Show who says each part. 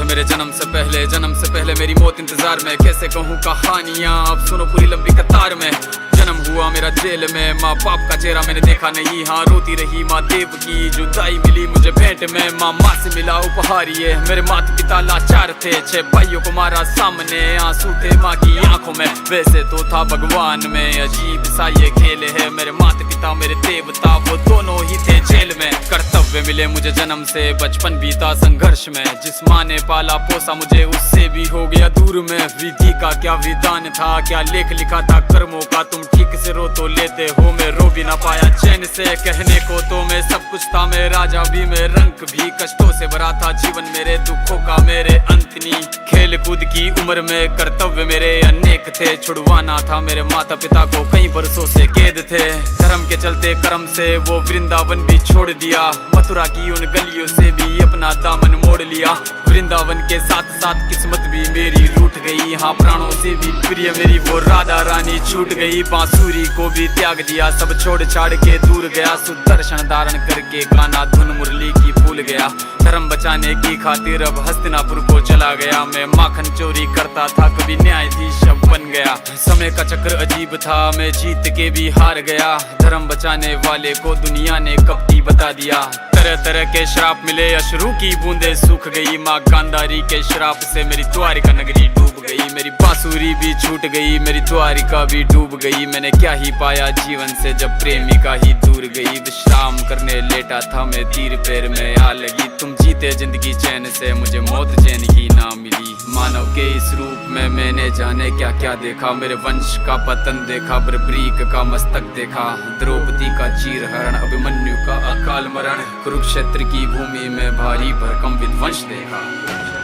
Speaker 1: है मेरे जन्म से पहले मेरी मौत इंतजार में। कैसे कहूँ कहानियाँ, अब सुनो पूरी लंबी कतार में। जन्म हुआ मेरा जेल में, माँ बाप का चेहरा मैंने देखा नहीं। हाँ रोती रही माँ देव की, जुदाई मिली मुझे भेंट में। माँ से मिला उपहार ये, मेरे माता पिता लाचार थे। 6 भाइयों को मारा सामने, आंसू थे माँ की आंखों में। वैसे तो था भगवान में, अजीब सा ये खेल है। मेरे माता पिता मेरे देवता, वो दोनों ही थे जेल में। कर्तव्य मिले मुझे जन्म से, बचपन बीता संघर्ष में। जिस माँ ने पाला पोसा मुझे, उससे भी हो गया दूर में। विधि का क्या विधान था, क्या लेख लिखा था कर्मों का। तुम ठीक से रो तो लेते हो, मैं रो भी ना पाया चैन से। कहने को तो मैं सब कुछ था, मैं राजा भी, मैं रंग भी। कष्टों से भरा था जीवन मेरे, दुखों का मेरे अंत नहीं। खेल कूद की उम्र में कर्तव्य मेरे अनेक थे। छुड़वाना था मेरे माता पिता को, कई बरसों से कैद थे। धर्म के चलते कर्म से वो वृंदावन भी छोड़ दिया। मथुरा की उन गलियों से भी अपना दामन मोड़ लिया। वृंदावन के साथ साथ किस्मत भी मेरी रूठ गई। हाँ प्राणों से भी प्रिय मेरी वो राधा रानी छूट गई। बांसुरी को भी त्याग दिया, सब छोड़ छाड़ के दूर गया। सुदर्शन धारण करके गाना धुन मुरली की भूल गया। धर्म बचाने की खातिर अब हस्तिनापुर को चला गया। मैं माखन चोरी करता था, कभी न्यायाधीश अब बन गया। समय का चक्र अजीब था, मैं जीत के भी हार गया। धर्म बचाने वाले को दुनिया ने कपटी बता दिया। तरह तरह के श्राप मिले, अश्रु की बूंदे सूख गई। माँ गांधारी के श्राप से मेरी द्वारिका नगरी डूब गई। मेरी बांसुरी भी छूट गई, मेरी द्वारिका भी डूब गई। मैंने क्या ही पाया जीवन से, जब प्रेमिका ही दूर गई। विश्राम करने लेटा था मैं, तीर पैर में आ लगी। तुम जीते जिंदगी चैन से, मुझे मौत चैन ही ना मिली। मानव के इस रूप में मैंने जाने क्या क्या देखा। मेरे वंश का पतन देखा, बर्बरीक का मस्तक देखा। द्रौपदी का चीरहरण, अभिमन्यु का अकाल मरण। कुरुक्षेत्र की भूमि में भारी भरकम विध्वंस देखा।